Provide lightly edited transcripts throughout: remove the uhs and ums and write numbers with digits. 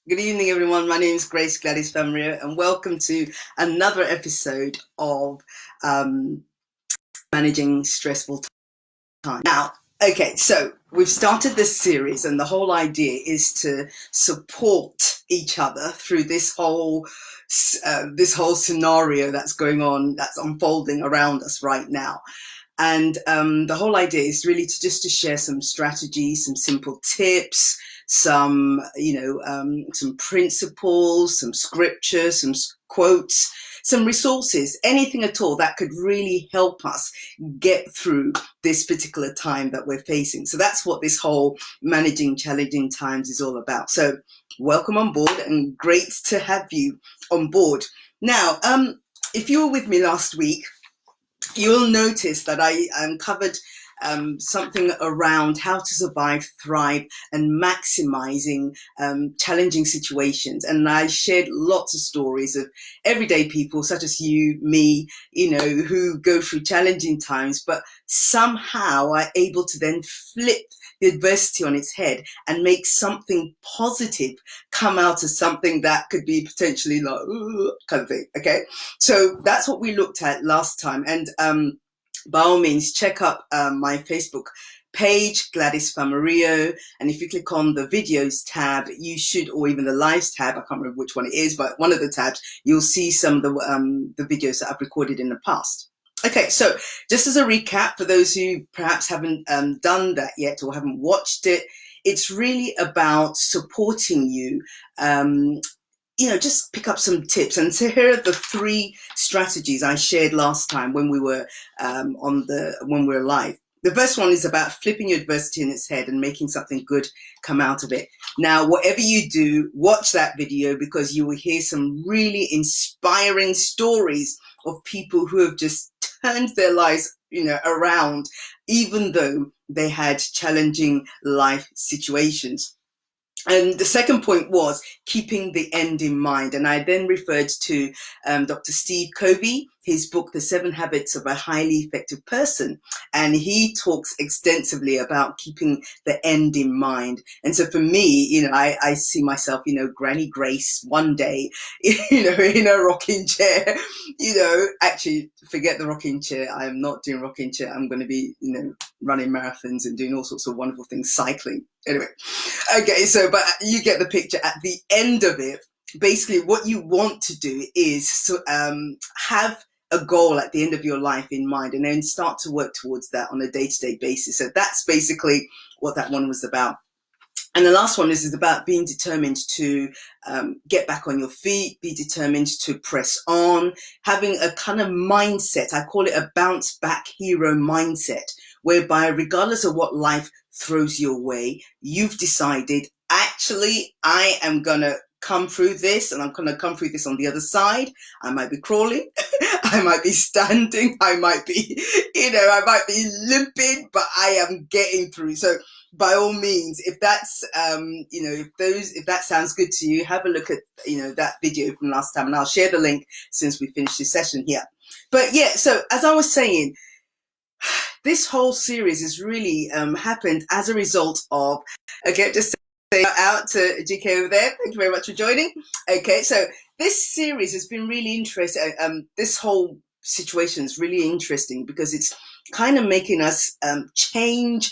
Good evening, everyone. My name is Grace Gladys Famoriyo, and welcome to another episode of um, Managing Stressful Time. Now, okay, so we've started this series, and the whole idea is to support each other through this whole scenario that's going on, that's unfolding around us right now. And the whole idea is really to share some strategies, some simple tips, some principles, some scriptures, some quotes, some resources, anything at all that could really help us get through this particular time that we're facing. So that's what this whole managing challenging times is all about. So welcome on board, and great to have you on board. Now, if you were with me last week, you'll notice that I covered something around how to survive, thrive, and maximizing challenging situations. And I shared lots of stories of everyday people, such as you, me, who go through challenging times, but somehow are able to then flip the adversity on its head and make something positive come out of something that could be potentially like, kind of thing. Okay. So that's what we looked at last time. And by all means, check up my Facebook page, Gladys Famoriyo. And if you click on the videos tab, you should, or even the lives tab, I can't remember which one it is, but one of the tabs, you'll see some of the videos that I've recorded in the past. Okay, so just as a recap, for those who perhaps haven't done that yet or haven't watched it, it's really about supporting you. Just pick up some tips. And so here are the 3 strategies I shared last time when we were when we were live. The first one is about flipping your adversity in its head and making something good come out of it. Now, whatever you do, watch that video, because you will hear some really inspiring stories of people who have just turned their lives, around, even though they had challenging life situations. And the second point was keeping the end in mind. And I then referred to Dr. Steve Covey, his book, The 7 Habits of a Highly Effective Person. And he talks extensively about keeping the end in mind. And so for me, I see myself, Granny Grace one day, in a rocking chair, actually forget the rocking chair. I am not doing rocking chair. I'm going to be, running marathons and doing all sorts of wonderful things, cycling. Anyway, okay, so, but you get the picture. At the end of it, basically what you want to do is have a goal at the end of your life in mind, and then start to work towards that on a day-to-day basis. So that's basically what that one was about. And the last one is about being determined to get back on your feet, be determined to press on, having a kind of mindset. I call it a bounce back hero mindset, whereby regardless of what life throws your way, you've decided, actually, I am going to come through this, and I'm going to come through this on the other side. I might be crawling, I might be standing, I might be, I might be limping, but I am getting through. So by all means, if that's, if that sounds good to you, have a look at, that video from last time, and I'll share the link since we finished this session here. But yeah, so as I was saying, this whole series has really happened as a result of, okay, just say out to GK over there. Thank you very much for joining. Okay, so this series has been really interesting. This whole situation is really interesting because it's kind of making us change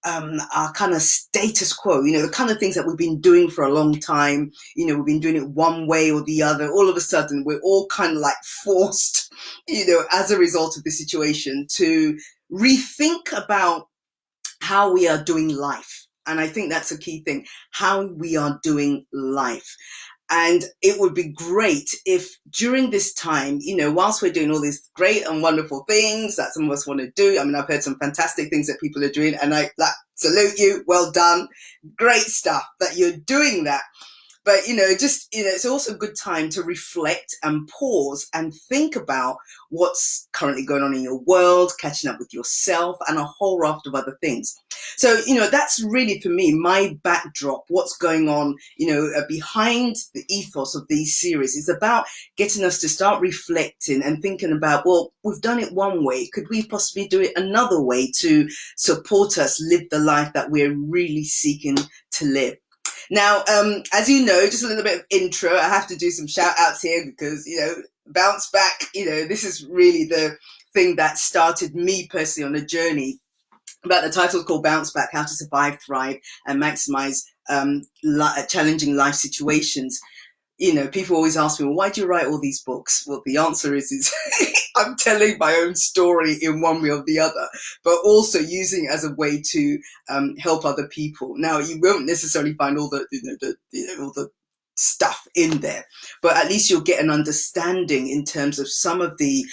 our kind of status quo, the kind of things that we've been doing for a long time. We've been doing it one way or the other. All of a sudden, we're all kind of like forced, as a result of the situation, to rethink about how we are doing life. And I think that's a key thing, how we are doing life. And it would be great if during this time, whilst we're doing all these great and wonderful things that some of us want to do, I mean, I've heard some fantastic things that people are doing, and I salute you, well done, great stuff that you're doing that. But, it's also a good time to reflect and pause and think about what's currently going on in your world, catching up with yourself, and a whole raft of other things. So, that's really, for me, my backdrop, what's going on, behind the ethos of these series is about getting us to start reflecting and thinking about, well, we've done it one way. Could we possibly do it another way to support us live the life that we're really seeking to live? Now, as you know, just a little bit of intro. I have to do some shout outs here because, bounce back, this is really the thing that started me personally on a journey. But the title is called Bounce Back: How to Survive, Thrive, and Maximize Challenging Life Situations. People always ask me, well, why do you write all these books? Well, the answer is I'm telling my own story in one way or the other, but also using it as a way to help other people. Now, you won't necessarily find all all the stuff in there, but at least you'll get an understanding in terms of some of the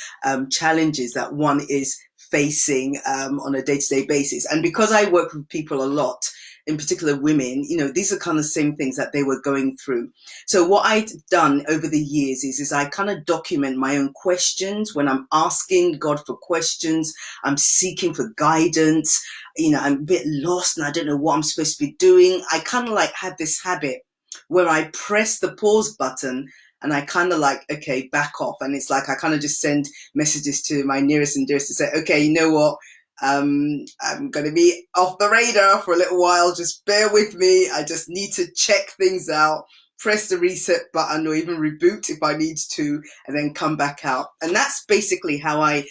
challenges that one is facing on a day-to-day basis. And because I work with people a lot, in particular women, these are kind of the same things that they were going through. So what I've done over the years is I kind of document my own questions when I'm asking God for questions. I'm seeking for guidance. I'm a bit lost and I don't know what I'm supposed to be doing. I kind of like had this habit where I press the pause button and I kind of like, okay, back off. And it's like I kind of just send messages to my nearest and dearest to say, okay, you know what? I'm going to be off the radar for a little while. Just bear with me. I just need to check things out, press the reset button or even reboot if I need to, and then come back out. And that's basically how I,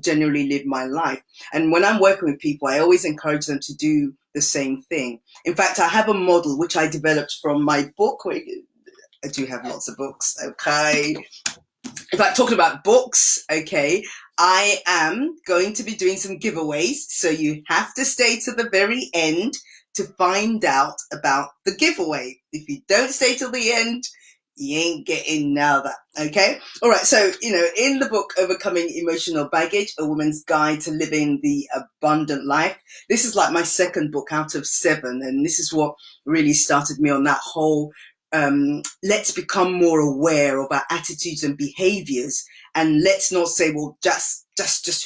generally live my life. And when I'm working with people, I always encourage them to do the same thing. In fact, I have a model which I developed from my book. I do have lots of books. Okay. In fact, talking about books, okay, I am going to be doing some giveaways. So you have to stay to the very end to find out about the giveaway. If you don't stay till the end, you ain't getting none of that. Okay. All right. So, in the book, Overcoming Emotional Baggage, A Woman's Guide to Living the Abundant Life. This is like my second book out of 7. And this is what really started me on that whole let's become more aware of our attitudes and behaviors, and let's not say, well, just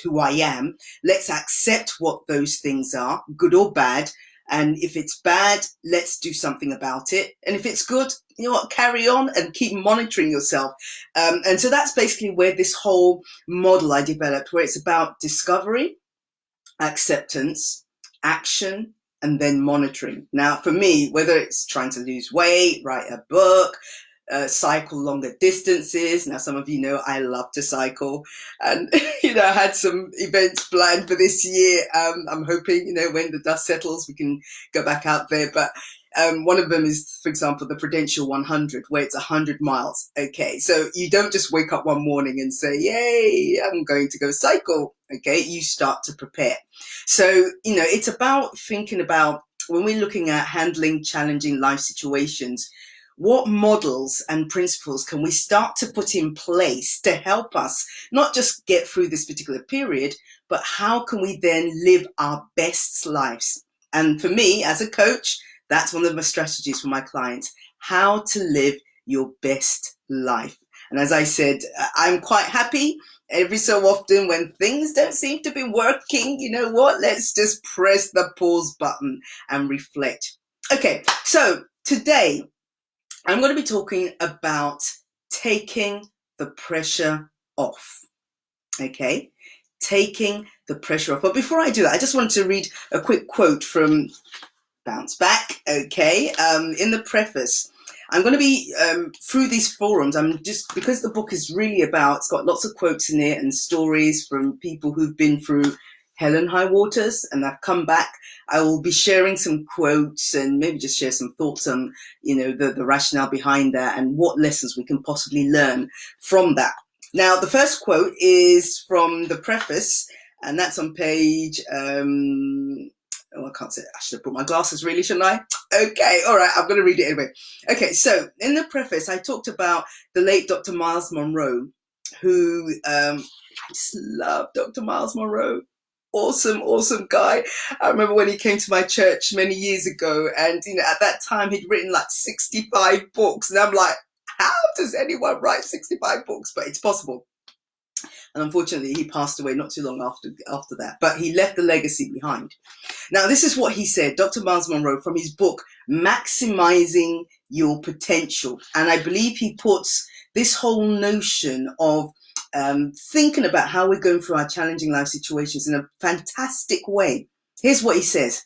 who I am. Let's accept what those things are, good or bad. And if it's bad, let's do something about it. And if it's good, you know what, carry on and keep monitoring yourself. And so that's basically where this whole model I developed, where it's about discovery, acceptance, action, and then monitoring. Now, for me, whether it's trying to lose weight, write a book, cycle longer distances. Now, some of you know I love to cycle, and I had some events planned for this year. I'm hoping, when the dust settles, we can go back out there. But one of them is, for example, the Prudential 100, where it's 100 miles. Okay, so you don't just wake up one morning and say, "Yay, I'm going to go cycle." Okay, you start to prepare. So, it's about thinking about when we're looking at handling challenging life situations, what models and principles can we start to put in place to help us not just get through this particular period, but how can we then live our best lives? And for me, as a coach, that's one of the strategies for my clients, how to live your best life. And as I said, I'm quite happy every so often when things don't seem to be working. You know what? Let's just press the pause button and reflect. Okay, so today I'm going to be talking about taking the pressure off. Okay, taking the pressure off. But before I do that, I just wanted to read a quick quote from Bounce Back. Okay, in the preface, I'm going to be through these forums. I'm just, because the book is really about, it's got lots of quotes in it and stories from people who've been through hell and high waters and I've come back. I will be sharing some quotes and maybe just share some thoughts on, the rationale behind that and what lessons we can possibly learn from that. Now, the first quote is from the preface, and that's on page, I can't say it. I should have put my glasses, really, shouldn't I? Okay, all right, I'm going to read it anyway. Okay, so in the preface, I talked about the late Dr. Miles Monroe, who, I just love Dr. Miles Monroe. Awesome guy. I remember when he came to my church many years ago, and, at that time, he'd written like 65 books, and I'm like, how does anyone write 65 books? But it's possible. And unfortunately, he passed away not too long after that. But he left a legacy behind. Now, this is what he said, Dr. Miles Monroe, from his book, Maximizing Your Potential. And I believe he puts this whole notion of thinking about how we're going through our challenging life situations in a fantastic way. Here's what he says.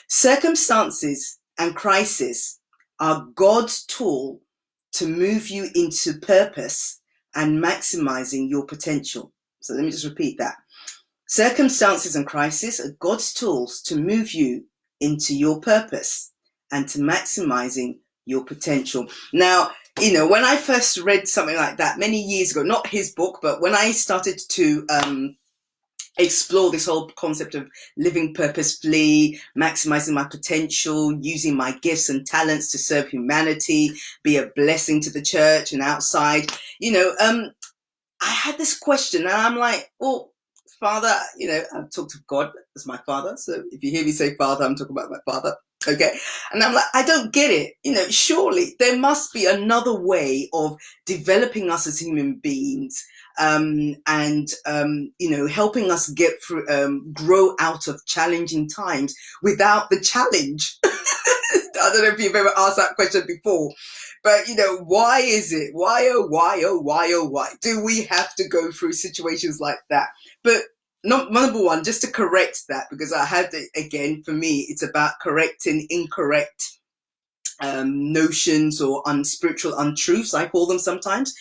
Circumstances and crisis are God's tool to move you into purpose and maximizing your potential. So let me just repeat that. Circumstances and crises are God's tools to move you into your purpose and to maximizing your potential. Now, when I first read something like that many years ago, not his book, but when I started to explore this whole concept of living purposefully, maximizing my potential, using my gifts and talents to serve humanity, be a blessing to the church and outside, I had this question, and I'm like, well, Father, I've talked to God as my father. So if you hear me say Father, I'm talking about my father. Okay. And I'm like, I don't get it. Surely there must be another way of developing us as human beings, and helping us get through, grow out of challenging times without the challenge. I don't know if you've ever asked that question before. But, why is it? Why, oh, why, oh, why, oh, why do we have to go through situations like that? But number one, just to correct that, because I had to, again, for me, it's about correcting incorrect notions or unspiritual untruths, I call them sometimes.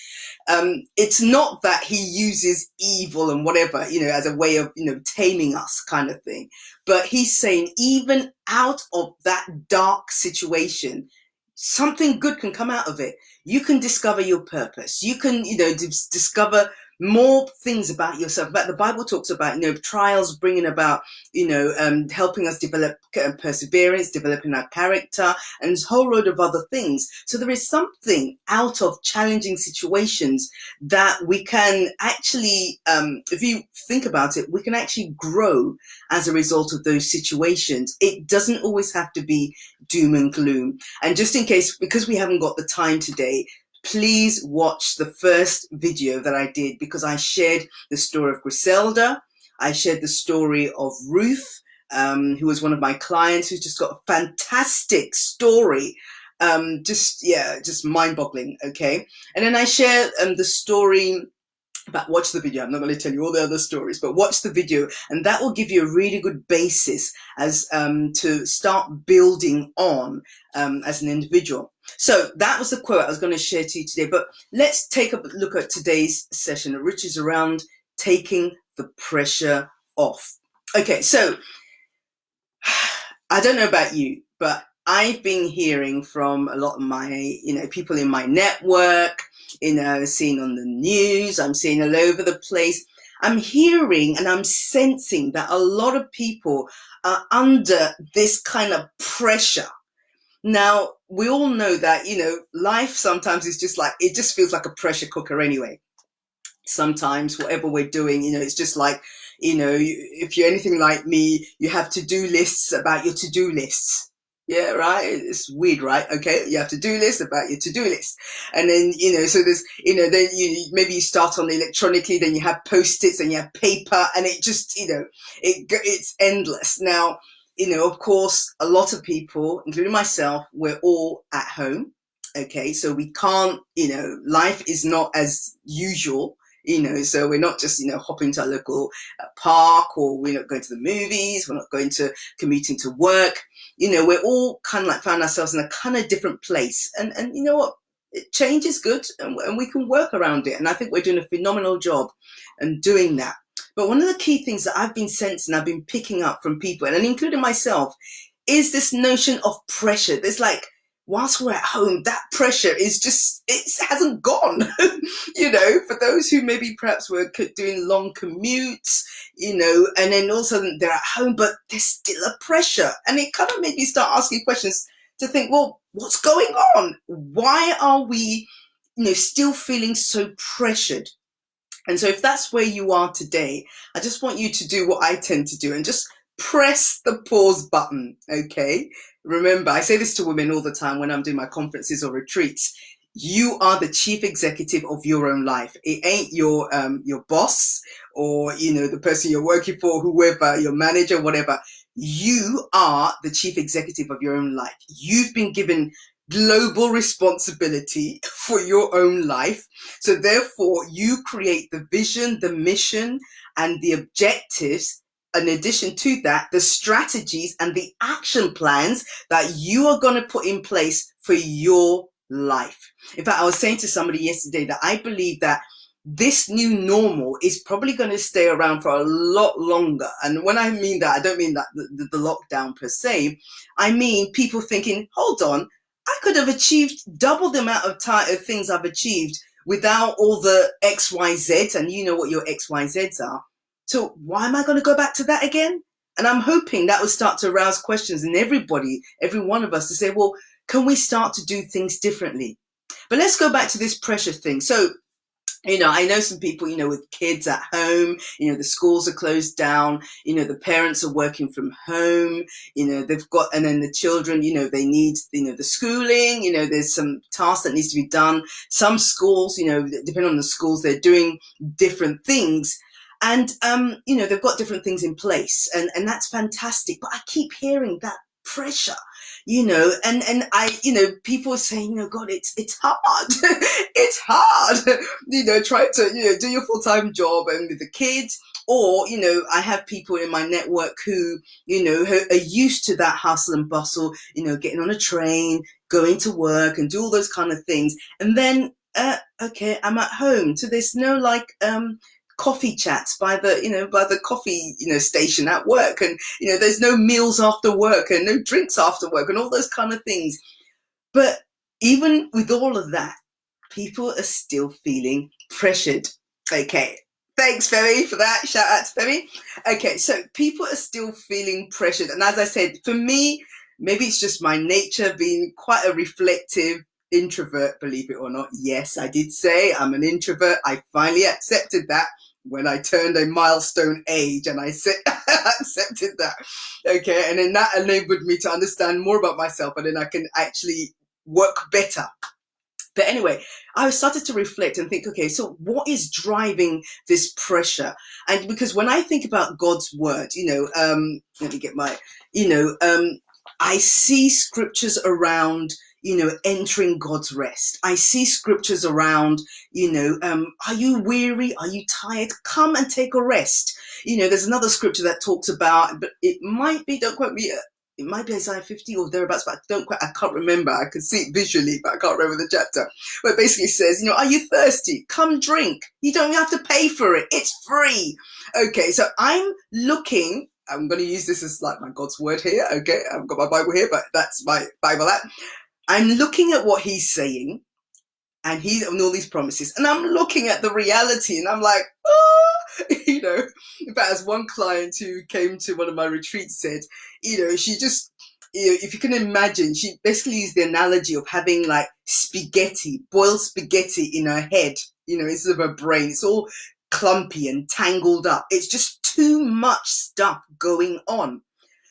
It's not that he uses evil and whatever, as a way of, taming us kind of thing. But he's saying even out of that dark situation, something good can come out of it. You can discover your purpose. You can, discover more things about yourself. But the Bible talks about, trials bringing about, helping us develop perseverance, developing our character, and a whole load of other things. So there is something out of challenging situations that we can actually, if you think about it, we can actually grow as a result of those situations. It doesn't always have to be doom and gloom. And just in case, because we haven't got the time today, please watch the first video that I did, because I shared the story of Griselda. I shared the story of Ruth, who was one of my clients, who's just got a fantastic story. Just mind-boggling, okay? And then I share the story about, watch the video. I'm not going to tell you all the other stories, but watch the video, and that will give you a really good basis as to start building on as an individual. So that was the quote I was going to share to you today. But let's take a look at today's session, which is around taking the pressure off. Okay, so I don't know about you, but I've been hearing from a lot of my, people in my network, seeing on the news, I'm seeing all over the place. I'm hearing and I'm sensing that a lot of people are under this kind of pressure. Now, we all know that, life sometimes is just like, it just feels like a pressure cooker anyway. Sometimes whatever we're doing, it's just like, if you're anything like me, you have to-do lists about your to-do lists. Yeah, right. It's weird, right? Okay, you have to-do lists about your to-do list, and then so there's then maybe you start on electronically, then you have post-its and you have paper, and it just it's endless. Now, of course, a lot of people, including myself, we're all at home. Okay, so we can't, life is not as usual. So we're not just, hopping to a local park, or we're not going to the movies, we're not going to commuting to work. We're all kind of like found ourselves in a kind of different place. And you know what? Change is good, and we can work around it. And I think we're doing a phenomenal job in doing that. But one of the key things that I've been sensing, I've been picking up from people, and including myself, is this notion of pressure. There's like, whilst we're at home, that pressure is just, it hasn't gone. For those who maybe perhaps were doing long commutes, and then also they're at home, but there's still a pressure. And it kind of made me start asking questions to think, well, what's going on? Why are we, still feeling so pressured? And so if that's where you are today, I just want you to do what I tend to do and just press the pause button, okay? Remember, I say this to women all the time when I'm doing my conferences or retreats. You are the chief executive of your own life. It ain't your boss or, the person you're working for, whoever, your manager, whatever. You are the chief executive of your own life. You've been given global responsibility for your own life. So therefore, you create the vision, the mission, and the objectives. In addition to that, the strategies and the action plans that you are going to put in place for your life. In fact, I was saying to somebody yesterday that I believe that this new normal is probably going to stay around for a lot longer. And when I mean that, I don't mean that the lockdown per se. I mean people thinking, hold on, I could have achieved double the amount of things I've achieved without all the XYZ, and you know what your XYZs are. So why am I going to go back to that again? And I'm hoping that will start to arouse questions in everybody, every one of us, to say, well, can we start to do things differently? But let's go back to this pressure thing. So, I know some people, with kids at home, the schools are closed down, the parents are working from home, they've got, and then the children, they need, the schooling, there's some tasks that needs to be done. Some schools, depending on the schools, they're doing different things. And, they've got different things in place, and that's fantastic. But I keep hearing that pressure, and I, people are saying, God, it's hard. It's hard, try to, do your full-time job and with the kids. Or, I have people in my network who, who are used to that hustle and bustle, getting on a train, going to work and do all those kind of things. And then, okay, I'm at home. So there's no coffee chats by the coffee, station at work. And, there's no meals after work and no drinks after work and all those kind of things. But even with all of that, people are still feeling pressured. Okay. Thanks, Femi, for that. Shout out to Femi. Okay. So people are still feeling pressured. And as I said, for me, maybe it's just my nature being quite a reflective introvert, believe it or not. Yes, I did say I'm an introvert. I finally accepted that when I turned a milestone age, and I said, accepted that. Okay. And then that enabled me to understand more about myself, and then I can actually work better. But anyway, I started to reflect and think, okay, so what is driving this pressure? And because when I think about God's word, let me get my, I see scriptures around, entering God's rest. I see scriptures around, are you weary? Are you tired? Come and take a rest. There's another scripture that talks about, but it might be, don't quote me, it might be Isaiah 50 or thereabouts, but I can't remember. I can see it visually, but I can't remember the chapter. But it basically says, are you thirsty? Come drink. You don't have to pay for it. It's free. Okay, so I'm going to use this as like my God's word here. Okay, I've got my Bible here, but that's my Bible app. I'm looking at what he's saying, and he's on all these promises, and I'm looking at the reality, and I'm like, in fact, as one client who came to one of my retreats said, she just, if you can imagine, she basically used the analogy of having like boiled spaghetti in her head, instead of her brain. It's all clumpy and tangled up. It's just too much stuff going on.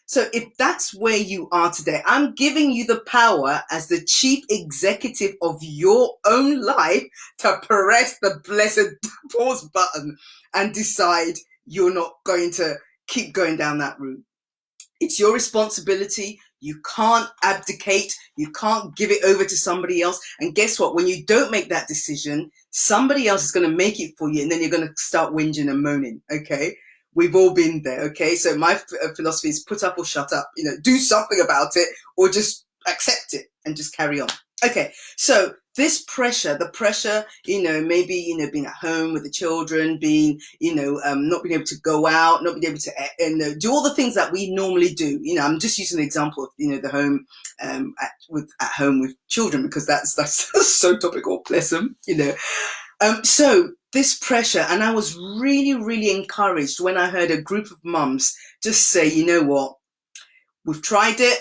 So if that's where you are today, I'm giving you the power as the chief executive of your own life to press the blessed pause button and decide you're not going to keep going down that route. It's your responsibility. You can't abdicate. You can't give it over to somebody else. And guess what? When you don't make that decision, somebody else is going to make it for you. And then you're going to start whinging and moaning. Okay. We've all been there, okay? So my philosophy is put up or shut up. Do something about it or just accept it and just carry on. Okay, so this pressure, the pressure, maybe, being at home with the children, being, not being able to go out, not being able to do all the things that we normally do. I'm just using the example of, the home, at home with children, because that's so topical, bless them, So this pressure, and I was really, really encouraged when I heard a group of mums just say, you know what, we've tried it.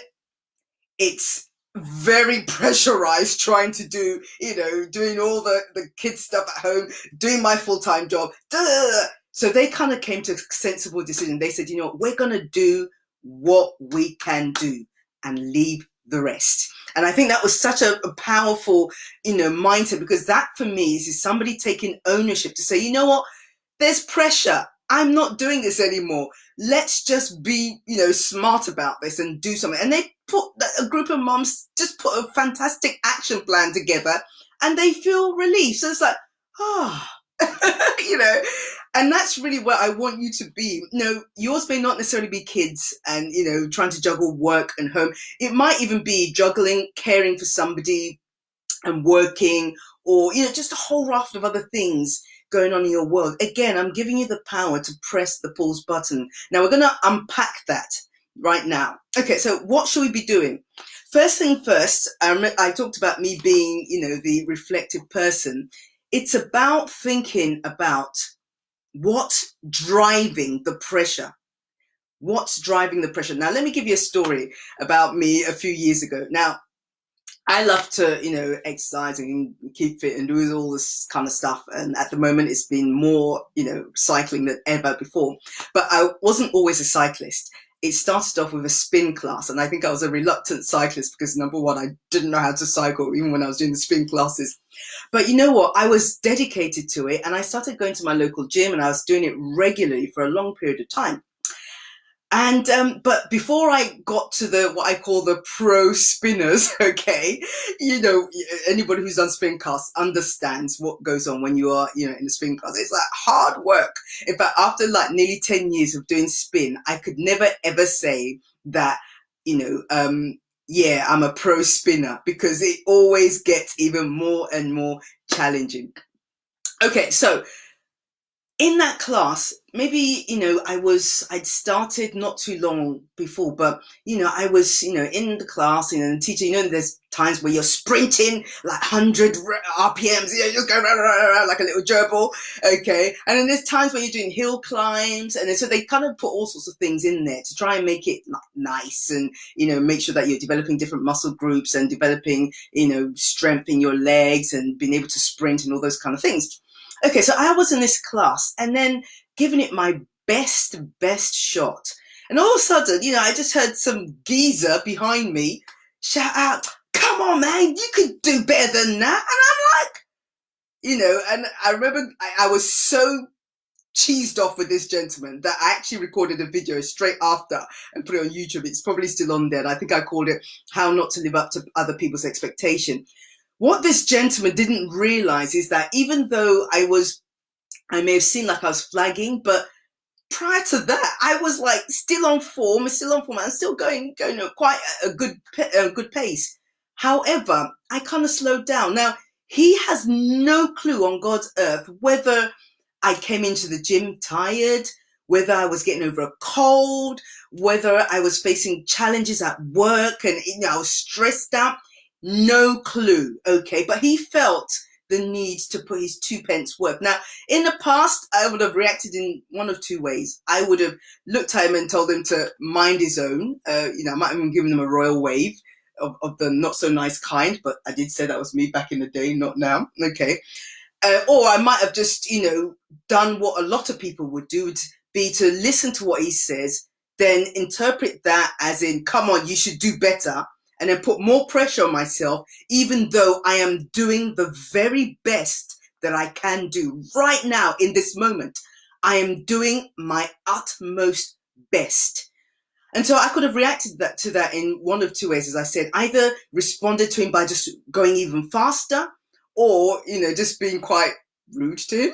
It's very pressurized trying to do, doing all the kids stuff at home, doing my full-time job. So they kind of came to a sensible decision. They said, we're going to do what we can do and leave the rest. And I think that was such a powerful, mindset, because that for me is somebody taking ownership to say, you know what, there's pressure. I'm not doing this anymore. Let's just be, smart about this and do something. And they a group of moms just put a fantastic action plan together, and they feel relief. So it's like, you know, and that's really where I want you to be. No, yours may not necessarily be kids and, trying to juggle work and home. It might even be juggling, caring for somebody and working, or, just a whole raft of other things going on in your world. Again, I'm giving you the power to press the pause button. Now we're going to unpack that right now. Okay, so what should we be doing? First thing first, I talked about me being, the reflective person. It's about thinking about what's driving the pressure. What's driving the pressure? Now, let me give you a story about me a few years ago. Now, I love to, exercise and keep fit and do all this kind of stuff. And at the moment, it's been more, cycling than ever before. But I wasn't always a cyclist. It started off with a spin class. And I think I was a reluctant cyclist because, number one, I didn't know how to cycle even when I was doing the spin classes. But you know what? I was dedicated to it. And I started going to my local gym and I was doing it regularly for a long period of time. And but before I got to what I call the pro spinners, okay, anybody who's done spin class understands what goes on when you are, in a spin class. It's like hard work. In fact, after like nearly 10 years of doing spin, I could never ever say that, yeah, I'm a pro spinner, because it always gets even more and more challenging. Okay, so in that class, maybe, I'd started not too long before, but, I was, in the class, and the teacher, there's times where you're sprinting like 100 RPMs, just go like a little gerbil, okay? And then there's times when you're doing hill climbs, and then, so they kind of put all sorts of things in there to try and make it nice and, make sure that you're developing different muscle groups and developing, strength in your legs and being able to sprint and all those kind of things. Okay, so I was in this class and then giving it my best shot. And all of a sudden, I just heard some geezer behind me shout out, "Come on, man, you could do better than that." And I'm like, and I remember I was so cheesed off with this gentleman that I actually recorded a video straight after and put it on YouTube. It's probably still on there. I think I called it "How Not to Live Up to Other People's Expectation." What this gentleman didn't realize is that even though I may have seemed like I was flagging, but prior to that, I was like still on form, and still going at quite a good pace. However, I kind of slowed down. Now, he has no clue on God's earth whether I came into the gym tired, whether I was getting over a cold, whether I was facing challenges at work and I was stressed out. No clue, okay? But he felt the need to put his 2 pence worth. Now, in the past, I would have reacted in one of two ways. I would have looked at him and told him to mind his own. I might have even given him a royal wave of the not so nice kind, but I did say that was me back in the day, not now, okay? Or I might have just, done what a lot of people would do, be to listen to what he says, then interpret that as in, come on, you should do better, and then put more pressure on myself, even though I am doing the very best that I can do right now in this moment. I am doing my utmost best. And so I could have reacted to that in one of two ways, as I said, either responded to him by just going even faster, or, just being quite rude to him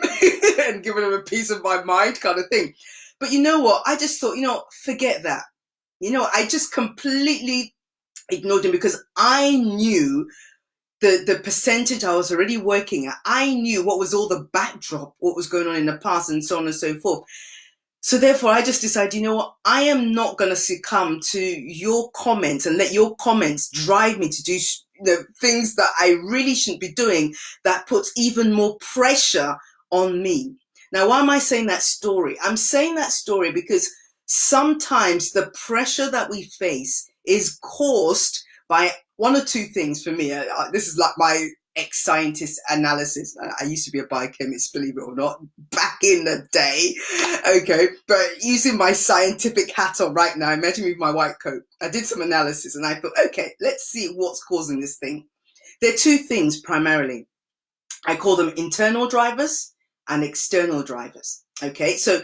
and giving him a piece of my mind kind of thing. But you know what? I just thought, forget that. I just completely ignored him, because I knew the percentage I was already working at. I knew what was all the backdrop, what was going on in the past, and so on and so forth. So therefore, I just decided, you know what? I am not going to succumb to your comments and let your comments drive me to do the things that I really shouldn't be doing, that puts even more pressure on me. Now, why am I saying that story? I'm saying that story because sometimes the pressure that we face is caused by one or two things for me. This is like my ex-scientist analysis. I used to be a biochemist, believe it or not, back in the day. Okay, but using my scientific hat on right now, imagine with my white coat, I did some analysis and I thought, okay, let's see what's causing this thing. There are two things primarily. I call them internal drivers and external drivers. Okay, so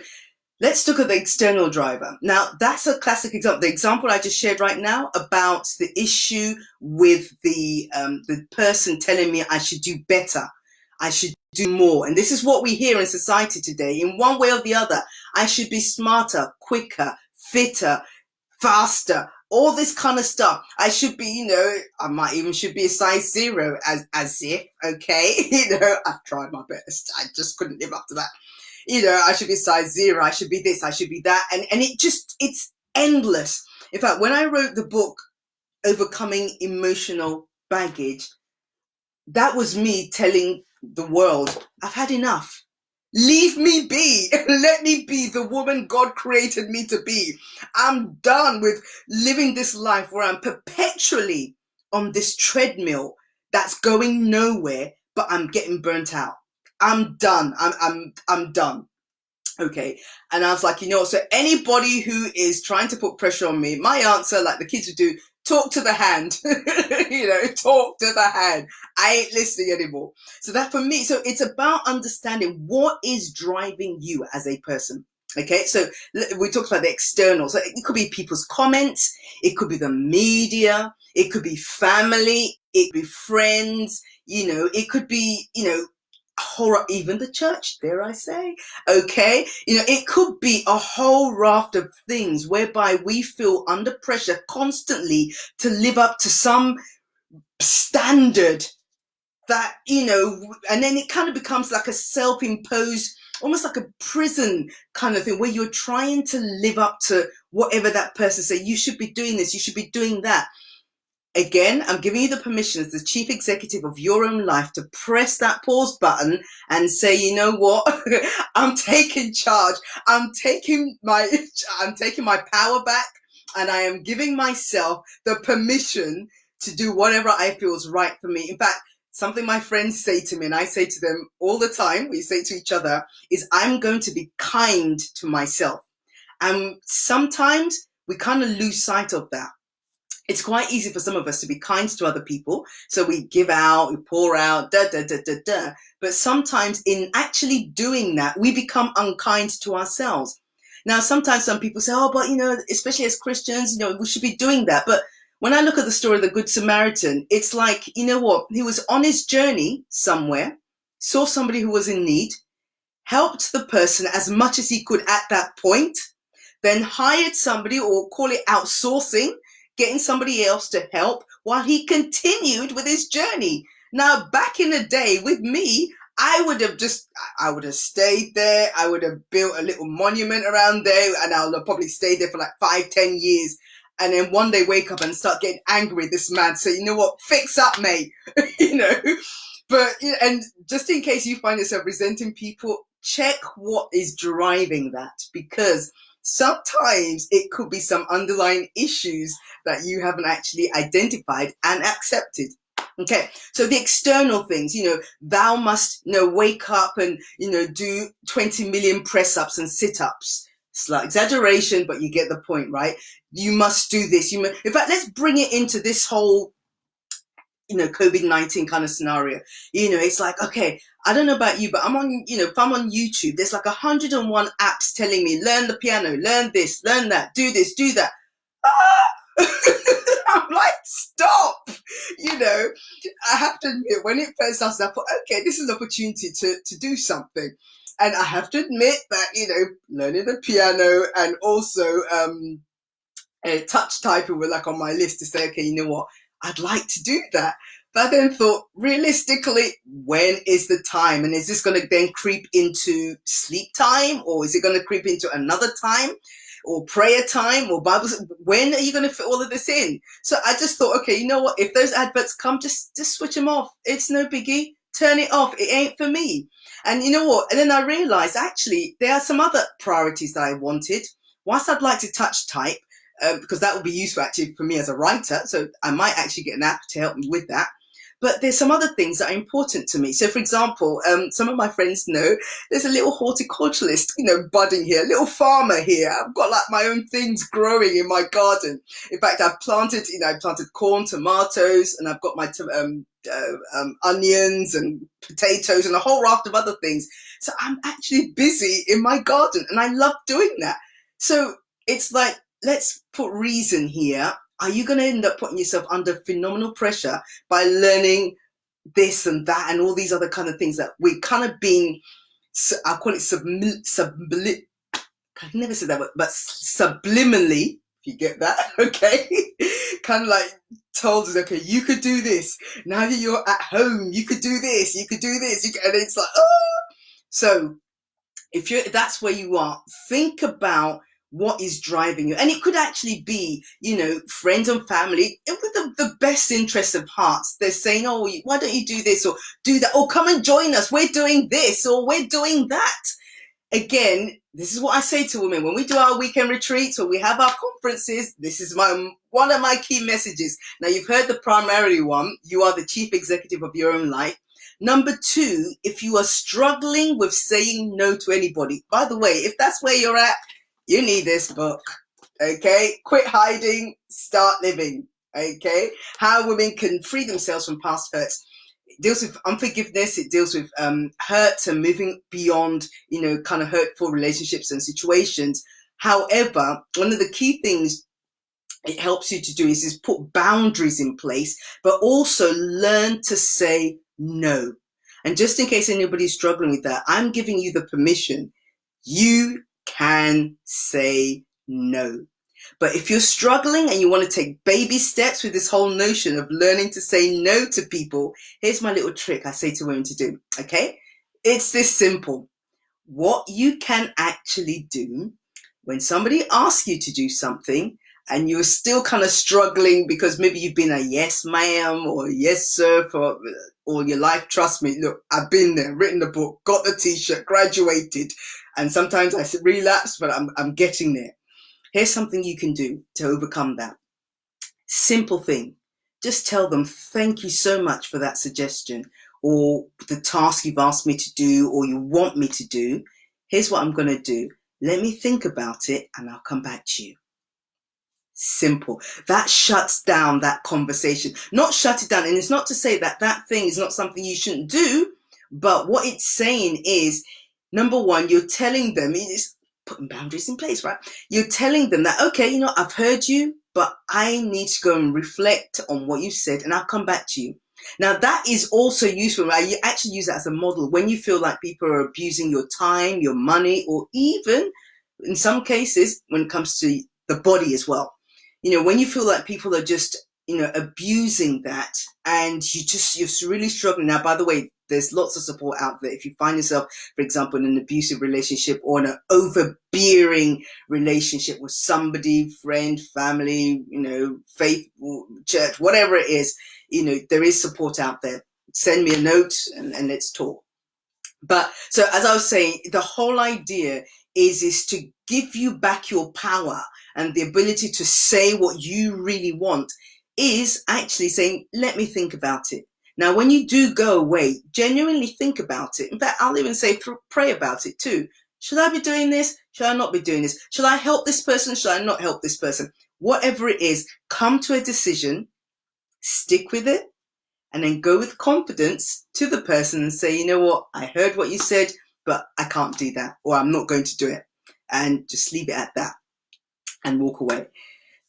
let's look at the external driver. Now, that's a classic example. The example I just shared right now about the issue with the person telling me I should do better. I should do more. And this is what we hear in society today. In one way or the other, I should be smarter, quicker, fitter, faster, all this kind of stuff. I should be, I might even should be a size 0 as if, okay, I've tried my best. I just couldn't live up to that. I should be size 0. I should be this. I should be that. And it's endless. In fact, when I wrote the book, Overcoming Emotional Baggage, that was me telling the world, I've had enough. Leave me be. Let me be the woman God created me to be. I'm done with living this life where I'm perpetually on this treadmill that's going nowhere, but I'm getting burnt out. I'm done. I'm done. Okay. And I was like, so anybody who is trying to put pressure on me, my answer, like the kids would do, talk to the hand, talk to the hand. I ain't listening anymore. So that for me, so it's about understanding what is driving you as a person. Okay. So we talked about the external. So it could be people's comments. It could be the media. It could be family. It could be friends. It could be, horror, even the church, dare I say. Okay. It could be a whole raft of things whereby we feel under pressure constantly to live up to some standard that, and then it kind of becomes like a self-imposed, almost like a prison kind of thing where you're trying to live up to whatever that person say. You should be doing this. You should be doing that. Again, I'm giving you the permission as the chief executive of your own life to press that pause button and say, you know what? I'm taking charge. I'm taking my power back, and I am giving myself the permission to do whatever I feel is right for me. In fact, something my friends say to me, and I say to them all the time, we say to each other, is I'm going to be kind to myself. And sometimes we kind of lose sight of that. It's quite easy for some of us to be kind to other people. So we give out, we pour out, da. But sometimes in actually doing that, we become unkind to ourselves. Now, sometimes some people say, oh, but, especially as Christians, we should be doing that. But when I look at the story of the Good Samaritan, it's like, you know what? He was on his journey somewhere, saw somebody who was in need, helped the person as much as he could at that point, then hired somebody, or call it outsourcing, getting somebody else to help while he continued with his journey. Now, back in the day with me, I would have stayed there. I would have built a little monument around there, and I'll have probably stayed there for like 5-10 years. And then one day wake up and start getting angry at this man. So, you know what? Fix up, mate. But, and just in case you find yourself resenting people, check what is driving that, because sometimes it could be some underlying issues that you haven't actually identified and accepted. Okay, so the external things, thou must, wake up and, do 20 million press-ups and sit-ups. Slight exaggeration, but you get the point, right? You must do this. In fact, let's bring it into this whole, COVID-19 kind of scenario. It's like, okay, I don't know about you, but I'm on, if I'm on YouTube, there's like 101 apps telling me, learn the piano, learn this, learn that, do this, do that. I'm like, stop. I have to admit, when it first started, I thought, okay, this is an opportunity to do something. And I have to admit that, learning the piano and also touch typing were like on my list to say, okay, you know what? I'd like to do that. But I then thought, realistically, when is the time? And is this going to then creep into sleep time? Or is it going to creep into another time? Or prayer time? Or Bible? When are you going to fit all of this in? So I just thought, okay, you know what? If those adverts come, just switch them off. It's no biggie. Turn it off. It ain't for me. And you know what? And then I realized, actually, there are some other priorities that I wanted. Whilst I'd like to touch type, because that would be useful actually for me as a writer. So I might actually get an app to help me with that. But there's some other things that are important to me. So, for example, some of my friends know there's a little horticulturalist, budding here, a little farmer here. I've got like my own things growing in my garden. In fact, I've planted corn, tomatoes, and I've got my onions and potatoes and a whole raft of other things. So I'm actually busy in my garden, and I love doing that. So it's like, let's put reason here. Are you going to end up putting yourself under phenomenal pressure by learning this and that and all these other kind of things that we're kind of being, I'll call it I can never say that word, but subliminally, if you get that, okay, kind of like told us, okay, you could do this. Now that you're at home, you could do this, you could do this, and it's like, oh. So if that's where you are, think about what is driving you. And it could actually be, friends and family with the best interest of hearts. They're saying, oh, why don't you do this or do that? Or come and join us. We're doing this or we're doing that. Again, this is what I say to women when we do our weekend retreats or we have our conferences. This is one of my key messages. Now, you've heard the primary one. You are the chief executive of your own life. Number two, if you are struggling with saying no to anybody, by the way, if that's where you're at, you need this book. Okay? Quit hiding, start living. Okay? How women can free themselves from past hurts. It deals with unforgiveness. It deals with hurts and moving beyond, kind of hurtful relationships and situations. However, one of the key things it helps you to do is put boundaries in place, but also learn to say no. And just in case anybody's struggling with that, I'm giving you the permission. You can say no. But if you're struggling and you want to take baby steps with this whole notion of learning to say no to people, here's my little trick I say to women to do, okay? It's this simple. What you can actually do when somebody asks you to do something and you're still kind of struggling because maybe you've been a yes ma'am or yes sir for all your life. Trust me, look, I've been there, written the book, got the t-shirt, graduated, and sometimes I relapse, but I'm getting there. Here's something you can do to overcome that. Simple thing. Just tell them, thank you so much for that suggestion or the task you've asked me to do or you want me to do. Here's what I'm going to do. Let me think about it and I'll come back to you. Simple. That shuts down that conversation. Not shut it down. And it's not to say that that thing is not something you shouldn't do, but what it's saying is, number one, you're telling them, it's putting boundaries in place, right? You're telling them that, okay, I've heard you, but I need to go and reflect on what you said and I'll come back to you. Now, that is also useful. Right? You actually use that as a model when you feel like people are abusing your time, your money, or even in some cases, when it comes to the body as well. When you feel like people are just, abusing that and you're really struggling. Now, by the way, there's lots of support out there. If you find yourself, for example, in an abusive relationship or in an overbearing relationship with somebody, friend, family, faith, church, whatever it is, there is support out there. Send me a note and let's talk. But so as I was saying, the whole idea is to give you back your power and the ability to say what you really want is actually saying, let me think about it. Now, when you do go away, genuinely think about it. In fact, I'll even say pray about it too. Should I be doing this? Should I not be doing this? Should I help this person? Should I not help this person? Whatever it is, come to a decision, stick with it, and then go with confidence to the person and say, you know what, I heard what you said, but I can't do that, or I'm not going to do it. And just leave it at that and walk away.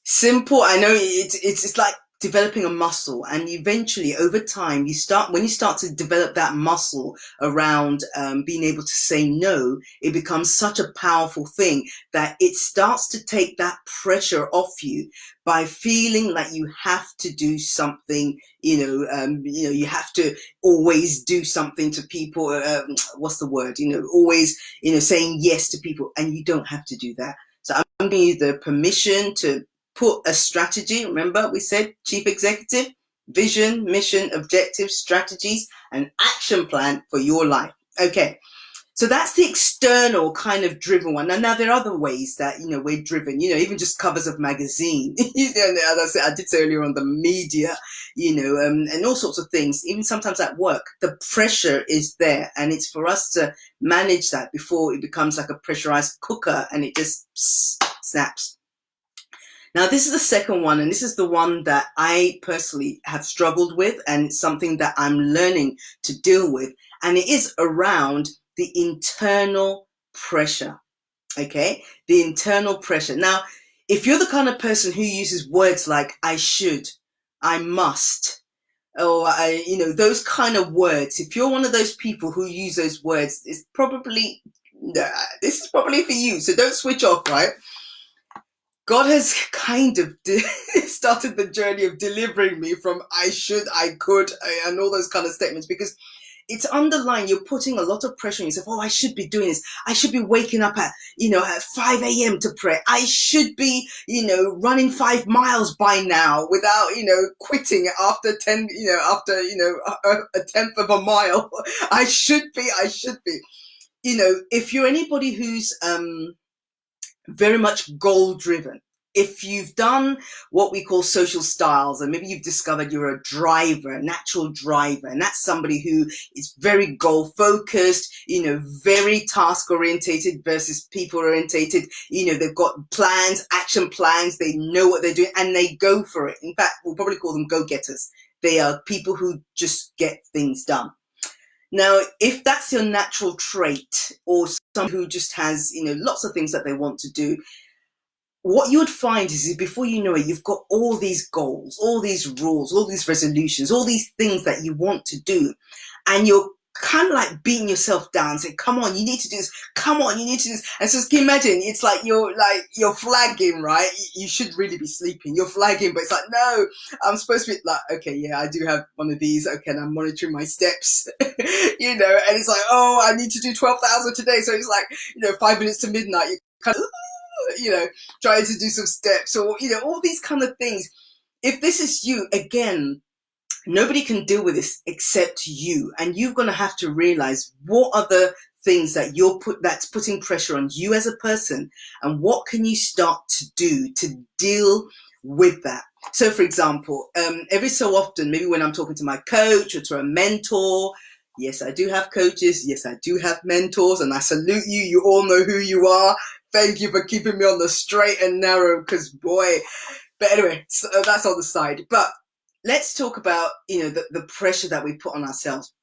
Simple. I know it's like developing a muscle, and eventually over time when you start to develop that muscle around being able to say no, it becomes such a powerful thing that it starts to take that pressure off you by feeling like you have to do something, you have to always do something to people, what's the word, always, saying yes to people, and you don't have to do that. So I'm giving you the permission to put a strategy. Remember, we said chief executive, vision, mission, objectives, strategies, and action plan for your life. Okay. So that's the external kind of driven one. Now there are other ways that, we're driven, even just covers of magazine. As I said, I did say earlier on the media, and all sorts of things, even sometimes at work, the pressure is there and it's for us to manage that before it becomes like a pressurized cooker and it just snaps. Now, this is the second one, and this is the one that I personally have struggled with, and it's something that I'm learning to deal with, and it is around the internal pressure, okay? The internal pressure. Now, if you're the kind of person who uses words like I should, I must, or those kind of words. If you're one of those people who use those words, it's probably, this is probably for you. So don't switch off, right? God has kind of started the journey of delivering me from I should, I could, and all those kind of statements, because it's underlying. You're putting a lot of pressure on yourself. Oh, I should be doing this. I should be waking up at 5 a.m. to pray. I should be, running 5 miles by now without, quitting after 10, a tenth of a mile. I should be. If you're anybody who's, very much goal driven. If you've done what we call social styles, and maybe you've discovered you're a driver, a natural driver, and that's somebody who is very goal focused, very task orientated versus people orientated. They've got plans, action plans, they know what they're doing, and they go for it. In fact, we'll probably call them go-getters. They are people who just get things done. Now, if that's your natural trait, or someone who just has, lots of things that they want to do, what you would find is before you know it, you've got all these goals, all these rules, all these resolutions, all these things that you want to do. And you're kind of like beating yourself down, saying, come on, you need to do this. Come on, you need to do this. And so can you imagine, it's like you're flagging, right? You should really be sleeping. You're flagging, but it's like, no, I'm supposed to be like, okay, yeah, I do have one of these. Okay, and I'm monitoring my steps, and it's like, oh, I need to do 12,000 today. So it's like, 5 minutes to midnight, you kind of, trying to do some steps, or, all these kind of things. If this is you, again, nobody can deal with this except you. And you're going to have to realize what are the things that that's putting pressure on you as a person, and what can you start to do to deal with that. So, for example, every so often, maybe when I'm talking to my coach or to a mentor, yes, I do have coaches. Yes, I do have mentors, and I salute you. You all know who you are. Thank you for keeping me on the straight and narrow, because boy. But anyway, so that's on the side. But let's talk about, the pressure that we put on ourselves.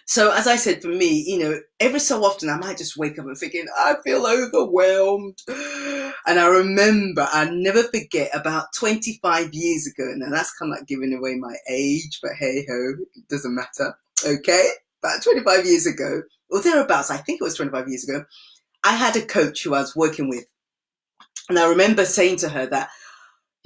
So as I said, for me, every so often I might just wake up and thinking, I feel overwhelmed. And I never forget, about 25 years ago, now that's kind of like giving away my age, but hey ho, it doesn't matter. Okay, about 25 years ago, or thereabouts, I think it was 25 years ago, I had a coach who I was working with. And I remember saying to her that,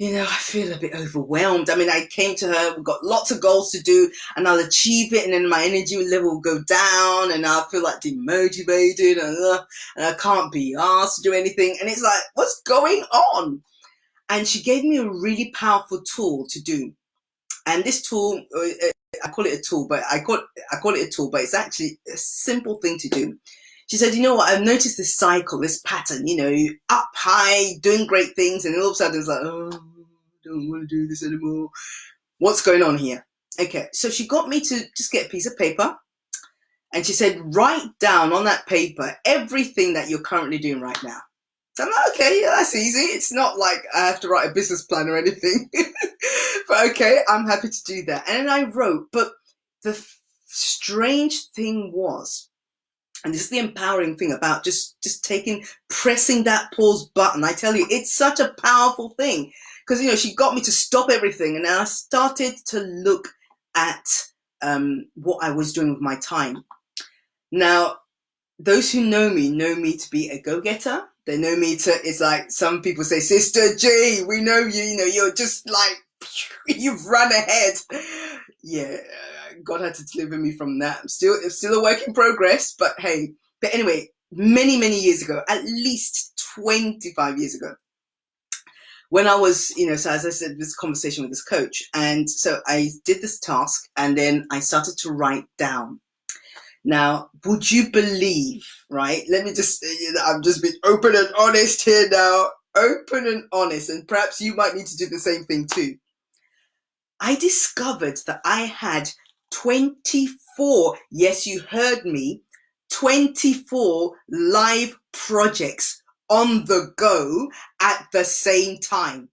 I feel a bit overwhelmed. I mean, I came to her, we've got lots of goals to do, and I'll achieve it, and then my energy level will go down, and I'll feel like demotivated, and I can't be asked to do anything. And it's like, what's going on? And she gave me a really powerful tool to do. And this tool, I call it a tool, but I call it a tool, but it's actually a simple thing to do. She said, you know what, I've noticed this cycle, this pattern, up high, doing great things, and then all of a sudden it's like, oh, I don't want to do this anymore. What's going on here? Okay, so she got me to just get a piece of paper, and she said, write down on that paper everything that you're currently doing right now. So I'm like, okay, yeah, that's easy. It's not like I have to write a business plan or anything. But okay, I'm happy to do that. And then I wrote, but the strange thing was, and this is the empowering thing about just pressing that pause button. I tell you, it's such a powerful thing, because, she got me to stop everything. And then I started to look at what I was doing with my time. Now, those who know me to be a go-getter. They know me to, it's like some people say, Sister G, we know you, you're just like, you've run ahead. Yeah, God had to deliver me from that. It's still a work in progress, but hey. But anyway, many, many years ago, at least 25 years ago, when I was, so as I said, this conversation with this coach. And so I did this task, and then I started to write down. Now, would you believe, right? Let me just, I'm just being open and honest here now. Open and honest. And perhaps you might need to do the same thing too. I discovered that I had 24, yes, you heard me, 24 live projects on the go at the same time.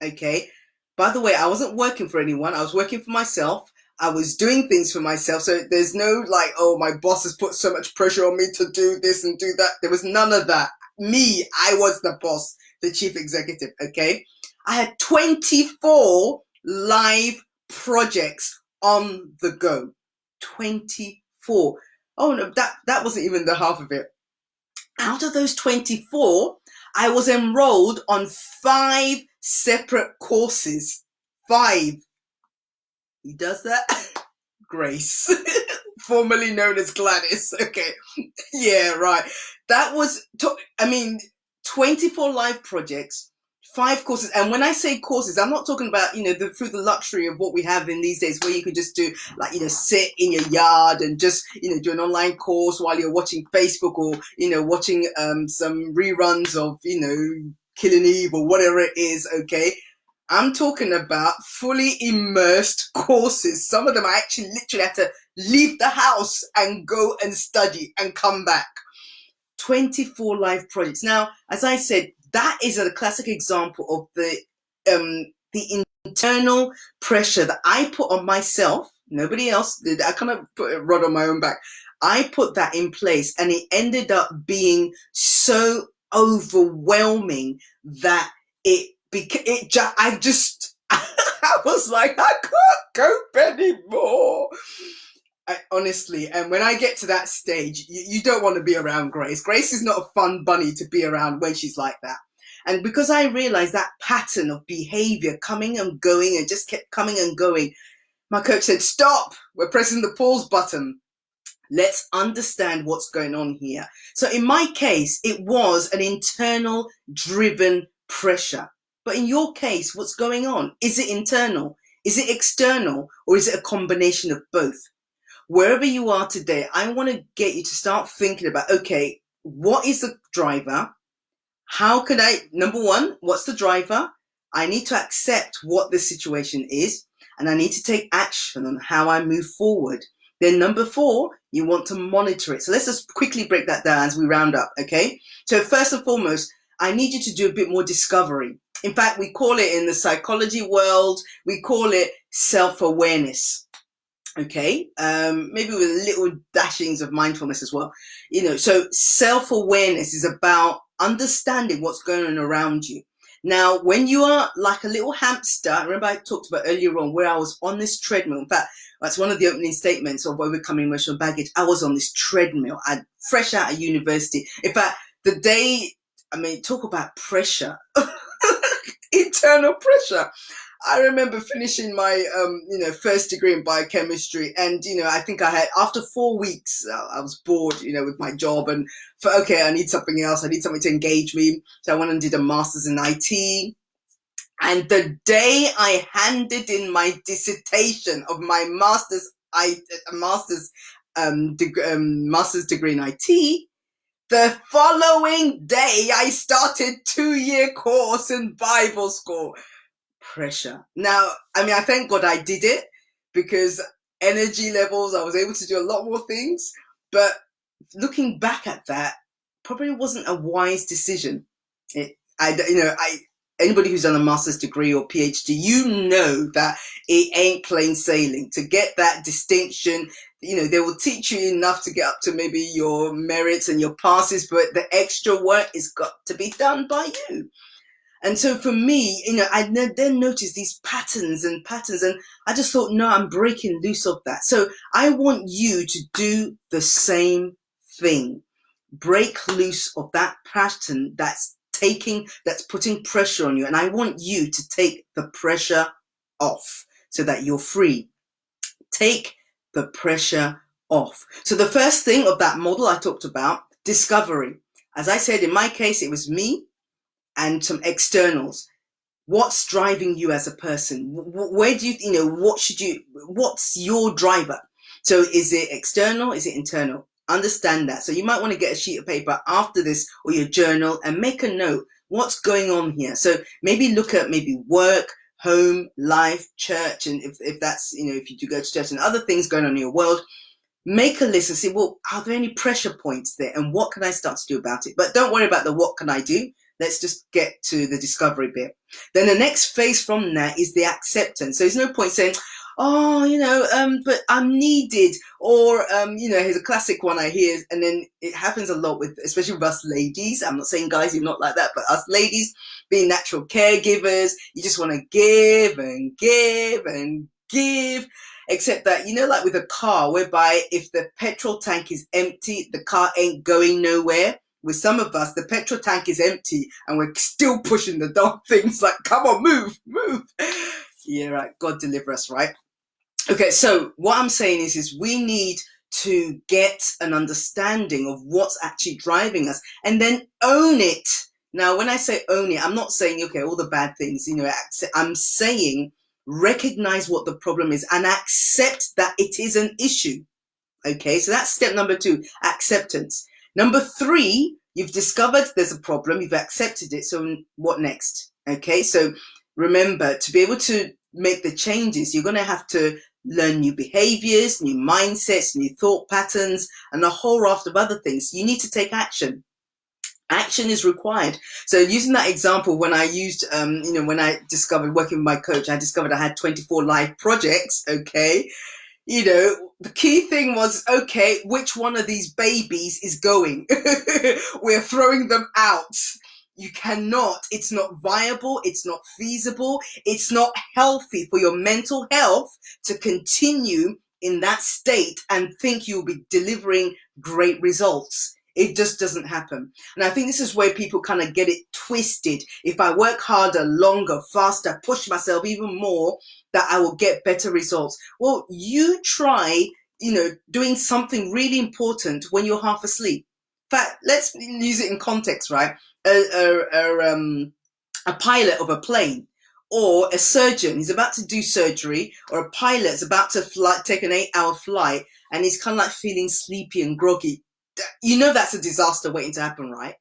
Okay. By the way, I wasn't working for anyone. I was working for myself. I was doing things for myself. So there's no like, oh, my boss has put so much pressure on me to do this and do that. There was none of that. Me, I was the boss, the chief executive. Okay. I had 24 live projects on the go. 24. Oh no, that wasn't even the half of it. Out of those 24, I was enrolled on 5 separate courses. 5. He does that? Grace. Formerly known as Gladys. Okay. Yeah, right. That was, 24 live projects, 5 courses. And when I say courses, I'm not talking about, through the luxury of what we have in these days where you can just do like, sit in your yard and just, do an online course while you're watching Facebook or, watching some reruns of, Killing Eve or whatever it is. Okay. I'm talking about fully immersed courses. Some of them I actually literally have to leave the house and go and study and come back. 24 live projects. Now, as I said, that is a classic example of the internal pressure that I put on myself. Nobody else did. I kind of put a rod on my own back. I put that in place, and it ended up being so overwhelming that I was like, I can't cope anymore. Honestly, and when I get to that stage, you don't want to be around Grace. Grace is not a fun bunny to be around when she's like that. And because I realized that pattern of behavior coming and going and just kept coming and going, my coach said, stop, we're pressing the pause button. Let's understand what's going on here. So in my case, it was an internal driven pressure. But in your case, what's going on? Is it internal? Is it external? Or is it a combination of both? Wherever you are today, I want to get you to start thinking about, okay, what is the driver? How can number one, what's the driver? I need to accept what the situation is, and I need to take action on how I move forward. Then number 4, you want to monitor it. So let's just quickly break that down as we round up, okay? So first and foremost, I need you to do a bit more discovery. In fact, we call it in the psychology world, we call it self-awareness. Okay, maybe with little dashings of mindfulness as well. So self-awareness is about understanding what's going on around you. Now, when you are like a little hamster, remember I talked about earlier on where I was on this treadmill. In fact, that's one of the opening statements of overcoming emotional baggage. I was on this treadmill. I fresh out of university. In fact, talk about pressure, internal pressure. I remember finishing my, first degree in biochemistry, and I think after 4 weeks, I was bored, with my job, and I need something else. I need something to engage me. So I went and did a master's in IT. And the day I handed in my dissertation of my master's degree in IT, the following day I started 2-year course in Bible school. Pressure. Now, I thank God I did it, because energy levels, I was able to do a lot more things. But looking back at that, probably wasn't a wise decision. Anybody who's done a master's degree or PhD, that it ain't plain sailing. To get that distinction, they will teach you enough to get up to maybe your merits and your passes, but the extra work is got to be done by you. And so for me, I then noticed these patterns, and I just thought, no, I'm breaking loose of that. So I want you to do the same thing. Break loose of that pattern that's putting pressure on you. And I want you to take the pressure off so that you're free. Take the pressure off. So the first thing of that model I talked about, discovery. As I said, in my case, it was me and some externals. What's driving you as a person? Where do what's your driver? So is it external? Is it internal? Understand that. So you might want to get a sheet of paper after this, or your journal, and make a note. What's going on here? So maybe look at work, home, life, church, and if that's, if you do go to church, and other things going on in your world, make a list and say, well, are there any pressure points there? And what can I start to do about it? But don't worry about the what can I do. Let's just get to the discovery bit. Then the next phase from that is the acceptance. So there's no point saying, but I'm needed. Or, here's a classic one I hear, and then it happens a lot especially with us ladies. I'm not saying guys, you're not like that, but us ladies being natural caregivers, you just want to give and give and give. Except that, like with a car, whereby if the petrol tank is empty, the car ain't going nowhere. With some of us, the petrol tank is empty and we're still pushing the darn things like, come on, move, move. Yeah, right. God deliver us, right? Okay, so what I'm saying is we need to get an understanding of what's actually driving us and then own it. Now, when I say own it, I'm not saying, okay, all the bad things, I'm saying recognize what the problem is and accept that it is an issue. Okay, so that's step number 2, acceptance. Number 3, you've discovered there's a problem, you've accepted it, so what next? Okay, so remember, to be able to make the changes, you're going to have to learn new behaviors, new mindsets, new thought patterns, and a whole raft of other things. You need to take action. Action is required. So using that example, when I used, when I discovered working with my coach, I discovered I had 24 live projects, okay? The key thing was, okay, which one of these babies is going? We're throwing them out. You cannot, it's not viable, it's not feasible, it's not healthy for your mental health to continue in that state and think you'll be delivering great results. It just doesn't happen. And I think this is where people kind of get it twisted. If I work harder, longer, faster, push myself even more, that I will get better results. Well, you try, doing something really important when you're half asleep. In fact, let's use it in context, right? A pilot of a plane or a surgeon, he's about to do surgery, or a pilot is about to take an 8-hour flight and he's kind of like feeling sleepy and groggy. That's a disaster waiting to happen, right?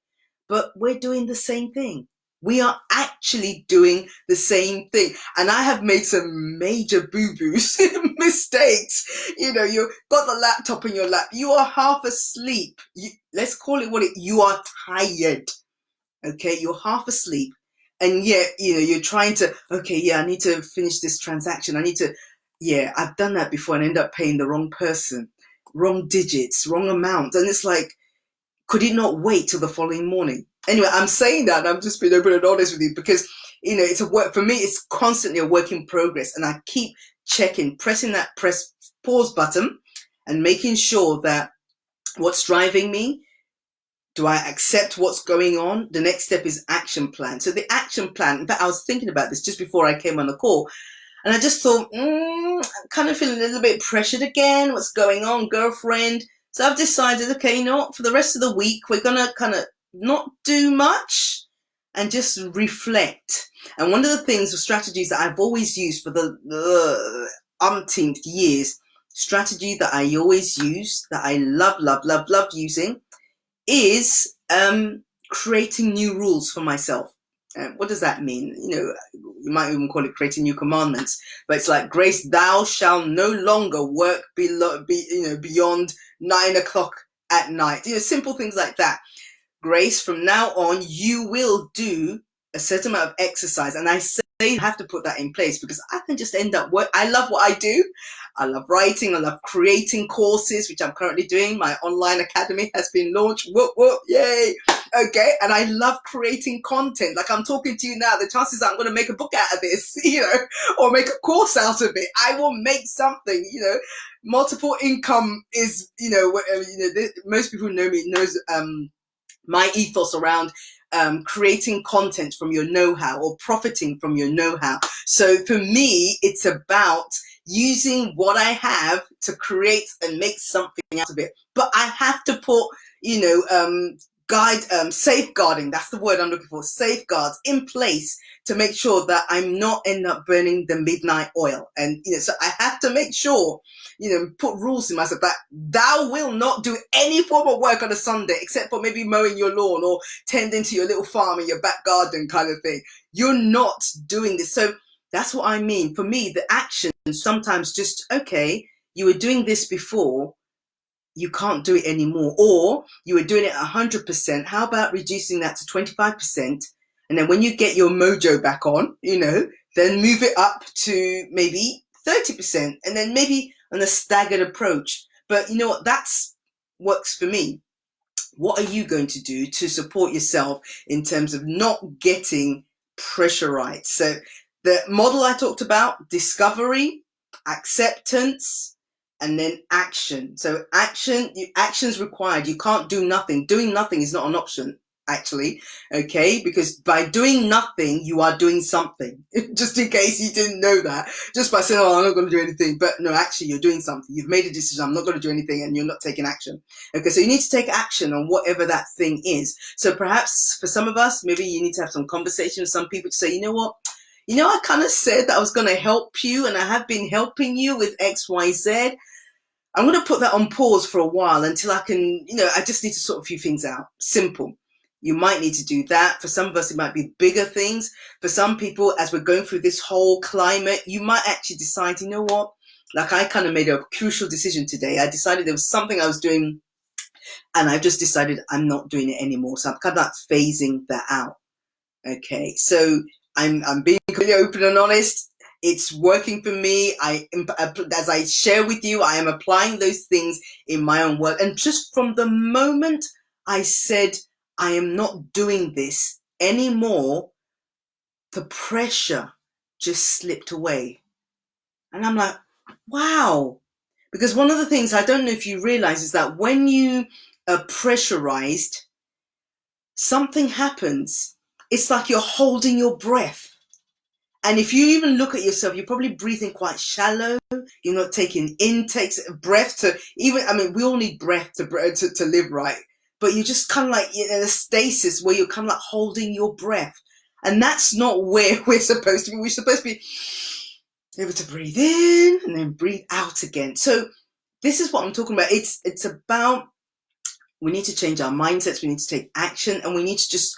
But we're doing the same thing. We are actually doing the same thing. And I have made some major boo-boos, mistakes. You've got the laptop in your lap. You are half asleep. Let's call it what you are tired. Okay, you're half asleep. And yet, you're trying to, okay, yeah, I need to finish this transaction. I've done that before and end up paying the wrong person, wrong digits, wrong amount. And it's like, could it not wait till the following morning? Anyway, I'm saying that and I'm just being open and honest with you because, it's a work, for me, it's constantly a work in progress. And I keep pressing that pause button and making sure that what's driving me, do I accept what's going on? The next step is action plan. So the action plan, in fact, I was thinking about this just before I came on the call. And I just thought, I'm kind of feeling a little bit pressured again. What's going on, girlfriend? So I've decided, okay, for the rest of the week, we're going to kind of not do much and just reflect. And one of the things or strategies that I've always used for the umpteenth years, strategy that I always use, that I love, love, love, love using, is creating new rules for myself. What does that mean? You might even call it creating new commandments, but it's like, Grace, thou shalt no longer work beyond 9 o'clock at night. Simple things like that. Grace, from now on, you will do a certain amount of exercise. And I say you have to put that in place because I can just end up I love what I do. I love writing. I love creating courses, which I'm currently doing. My online academy has been launched. Whoop, whoop, yay. Okay. And I love creating content. Like I'm talking to you now, the chances are I'm going to make a book out of this, or make a course out of it. I will make something, multiple income is, most people know me, knows, my ethos around creating content from your know-how or profiting from your know-how. So for me, it's about using what I have to create and make something out of it. But I have to put, safeguarding, that's the word I'm looking for, safeguards in place to make sure that I'm not end up burning the midnight oil. And, so I have to make sure, put rules in myself that thou will not do any form of work on a Sunday, except for maybe mowing your lawn or tending to your little farm in your back garden kind of thing. You're not doing this. So that's what I mean. For me, the action sometimes just, okay, you were doing this before, you can't do it anymore. Or you were doing it 100%. How about reducing that to 25%? And then when you get your mojo back on, then move it up to maybe 30%. And then maybe on a staggered approach. But you know what? That's works for me. What are you going to do to support yourself in terms of not getting pressurized? So the model I talked about, discovery, acceptance, and then action. So action's required. You can't do nothing. Doing nothing is not an option, actually. Okay, because by doing nothing, you are doing something. Just in case you didn't know that, just by saying, "Oh, I'm not going to do anything," but no, actually, you're doing something. You've made a decision. I'm not going to do anything, and you're not taking action. Okay, so you need to take action on whatever that thing is. So perhaps for some of us, maybe you need to have some conversation with some people to say, you know what? I kind of said that I was going to help you, and I have been helping you with X, Y, Z. I'm going to put that on pause for a while until I can, I just need to sort a few things out. Simple. You might need to do that. For some of us, it might be bigger things. For some people, as we're going through this whole climate, you might actually decide, you know what? Like I kind of made a crucial decision today. I decided there was something I was doing, and I've just decided I'm not doing it anymore. So I'm kind of like phasing that out. Okay, so I'm being completely open and honest. It's working for me. As I share with you, I am applying those things in my own work. And just from the moment I said I am not doing this anymore, the pressure just slipped away. And I'm like, wow. Because one of the things I don't know if you realize is that when you are pressurized, something happens. It's like you're holding your breath. And if you even look at yourself, you're probably breathing quite shallow. You're not taking intakes of breath we all need breath to live, right? But you're just kind of like in a stasis where you're kind of like holding your breath. And that's not where we're supposed to be. We're supposed to be able to breathe in and then breathe out again. So this is what I'm talking about. It's about, we need to change our mindsets. We need to take action, and we need to just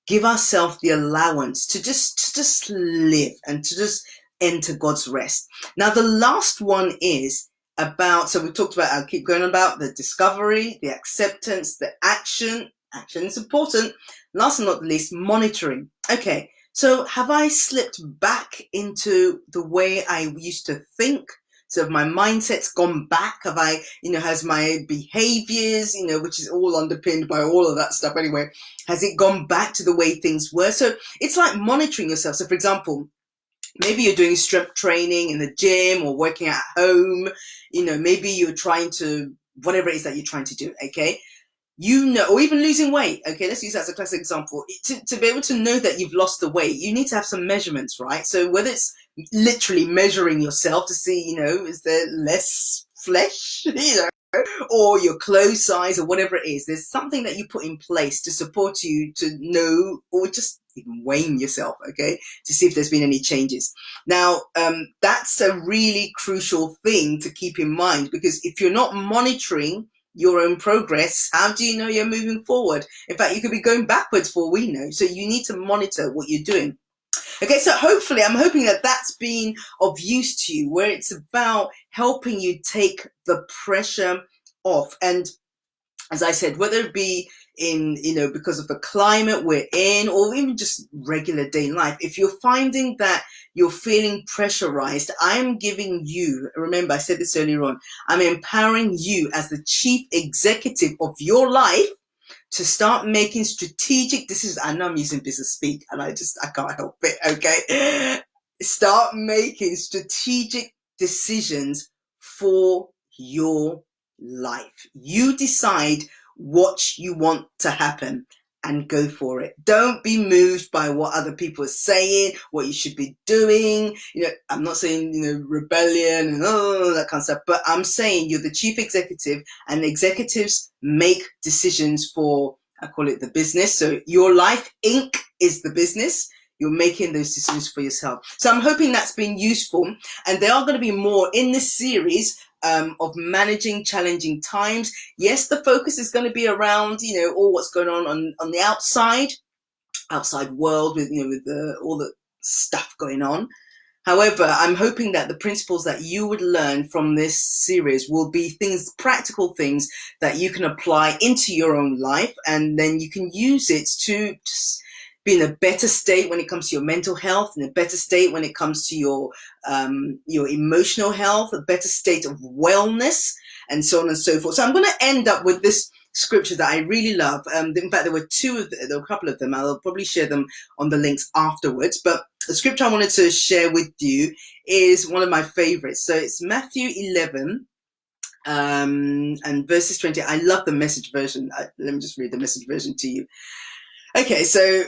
give ourselves the allowance to just live and to just enter God's rest. Now, the last one is about, so we talked about, I'll keep going about the discovery, the acceptance, the action. Action is important. Last but not the least, monitoring. Okay, so have I slipped back into the way I used to think? So have my mindset's gone back? Have I, has my behaviors, which is all underpinned by all of that stuff anyway, has it gone back to the way things were? So it's like monitoring yourself. So for example, maybe you're doing strength training in the gym or working at home, maybe you're trying to, whatever it is that you're trying to do, okay? Or even losing weight. Okay, let's use that as a classic example. To be able to know that you've lost the weight, you need to have some measurements, right? So whether it's literally measuring yourself to see, is there less flesh, or your clothes size or whatever it is, there's something that you put in place to support you to know, or just even weighing yourself, okay, to see if there's been any changes. Now, that's a really crucial thing to keep in mind, because if you're not monitoring your own progress, how do you know you're moving forward? In fact, you could be going backwards for all we know. So you need to monitor what you're doing. Okay, so hopefully, I'm hoping that that's been of use to you, where it's about helping you take the pressure off. And as I said, whether it be in, because of the climate we're in, or even just regular day life, if you're finding that you're feeling pressurized, I'm giving you, remember I said this earlier on, I'm empowering you as the chief executive of your life to start making strategic decisions. I know I'm using business speak, and I can't help it, okay? Start making strategic decisions for your life. You decide what you want to happen and go for it. Don't be moved by what other people are saying, what you should be doing. I'm not saying, rebellion and all that kind of stuff, but I'm saying you're the chief executive, and executives make decisions for, I call it the business. So your life, Inc. is the business. You're making those decisions for yourself. So I'm hoping that's been useful. And there are going to be more in this series of managing challenging times. Yes, the focus is going to be around, all what's going on the outside world with, all the stuff going on. However, I'm hoping that the principles that you would learn from this series will be practical things that you can apply into your own life, and then you can use it to just be in a better state when it comes to your mental health, in a better state when it comes to your emotional health, a better state of wellness, and so on and so forth. So I'm going to end up with this scriptures that I really love. In fact, there were there were a couple of them. I'll probably share them on the links afterwards. But the scripture I wanted to share with you is one of my favorites. So it's Matthew 11. And verses 20. I love the Message version. Let me just read the Message version to you. Okay, so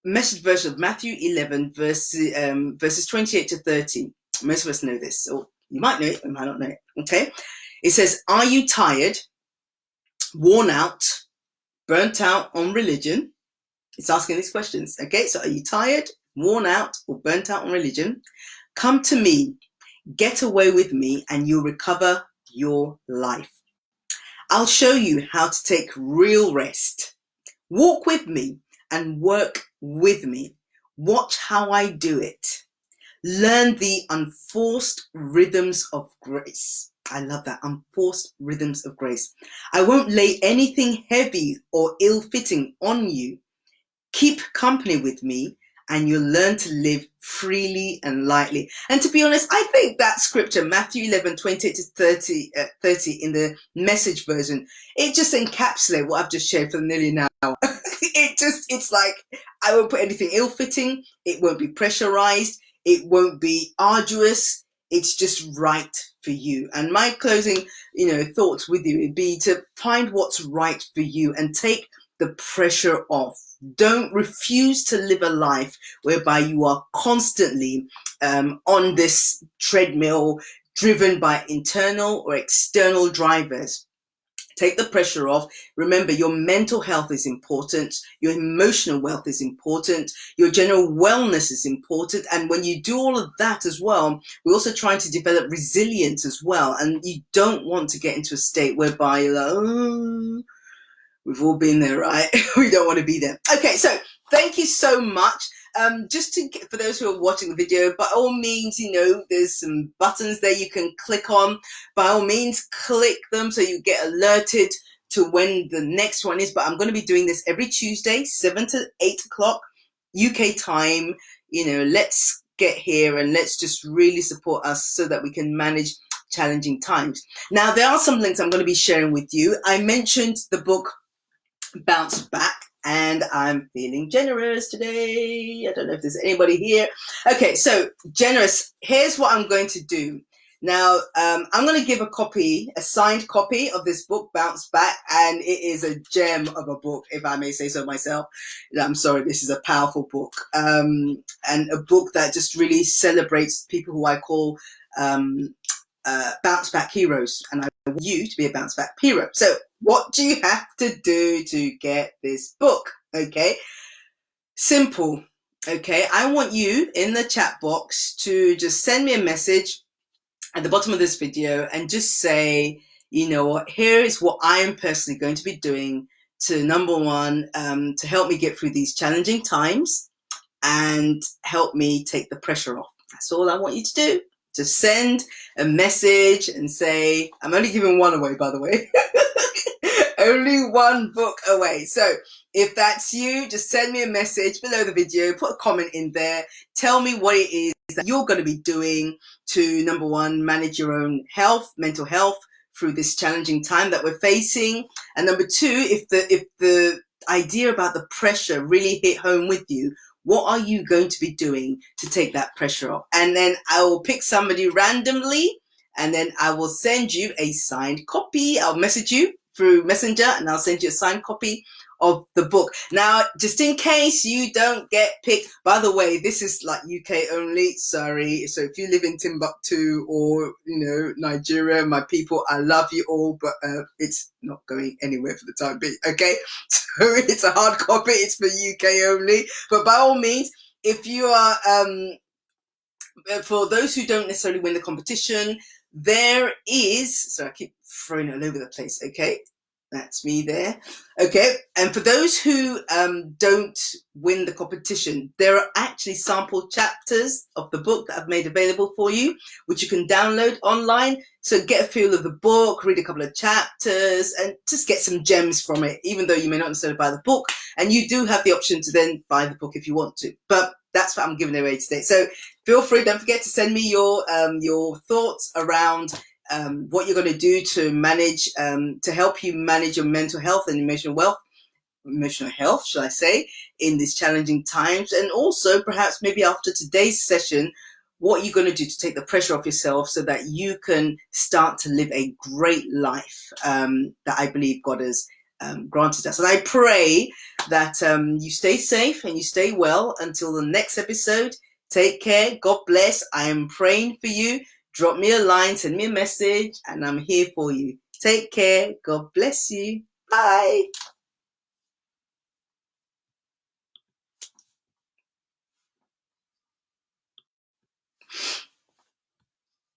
Message version of Matthew 11, verses 28 to 30. Most of us know this, or you might know it, you might not know it. Okay, it says, "Are you tired, worn out, burnt out on religion?" It's asking these questions. Okay, so are you tired, worn out, or burnt out on religion? Come to me. Get away with me and you'll recover your life. I'll show you how to take real rest. Walk with me and work with me. Watch how I do it. Learn the unforced rhythms of grace. I love that, unforced rhythms of grace. I won't lay anything heavy or ill-fitting on you. Keep company with me and you'll learn to live freely and lightly. And to be honest, I think that scripture, Matthew 11, 28 to 30 in the Message version, it just encapsulates what I've just shared for nearly an hour. It's like, I won't put anything ill-fitting. It won't be pressurized. It won't be arduous. It's just right for you. And my closing, thoughts with you would be to find what's right for you and take the pressure off. Don't refuse to live a life whereby you are constantly on this treadmill driven by internal or external drivers. Take the pressure off. Remember, your mental health is important. Your emotional wealth is important. Your general wellness is important. And when you do all of that as well, we're also trying to develop resilience as well. And you don't want to get into a state whereby you're like, oh, we've all been there, right? We don't want to be there. Okay, so thank you so much. For those who are watching the video, by all means, there's some buttons there you can click on. By all means, click them so you get alerted to when the next one is. But I'm going to be doing this every Tuesday, 7 to 8 o'clock UK time. Let's get here and let's just really support us so that we can manage challenging times. Now, there are some links I'm going to be sharing with you. I mentioned the book Bounce Back, and I'm feeling generous today. I don't know if there's anybody here. Okay, so generous. Here's what I'm going to do. Now, I'm going to give a signed copy of this book, Bounce Back, and it is a gem of a book, if I may say so myself. I'm sorry, this is a powerful book, and a book that just really celebrates people who I call bounce back heroes, and I want you to be a bounce back hero. So what do you have to do to get this book? Okay, simple. Okay, I want you in the chat box to just send me a message at the bottom of this video and just say, here is what I am personally going to be doing to, number one, to help me get through these challenging times and help me take the pressure off. That's all I want you to do. Just send a message and say, I'm only giving one away, by the way. Only one book away. So if that's you, just send me a message below the video, put a comment in there. Tell me what it is that you're going to be doing to, number one, manage your own health, mental health through this challenging time that we're facing. And number two, if the idea about the pressure really hit home with you, what are you going to be doing to take that pressure off? And then I will pick somebody randomly and then I will send you a signed copy. I'll message you through Messenger and I'll send you a signed copy of the book. Now, just in case you don't get picked, by the way, this is like UK only, sorry. So if you live in Timbuktu or, Nigeria, my people, I love you all, but it's not going anywhere for the time being, okay? So it's a hard copy, it's for UK only. But by all means, if you are, for those who don't necessarily win the competition, there is, so I keep throwing it all over the place, okay? That's me there. Okay, and for those who don't win the competition, there are actually sample chapters of the book that I've made available for you, which you can download online. So get a feel of the book, read a couple of chapters, and just get some gems from it, even though you may not necessarily buy the book. And you do have the option to then buy the book if you want to. But that's what I'm giving away today. So feel free, don't forget to send me your thoughts around what you're going to do to manage, to help you manage your mental health and emotional health, shall I say, in these challenging times. And also, perhaps maybe after today's session, what you're going to do to take the pressure off yourself so that you can start to live a great life that I believe God has granted us. And I pray that you stay safe and you stay well until the next episode. Take care. God bless. I am praying for you. Drop me a line, send me a message, and I'm here for you. Take care. God bless you. Bye.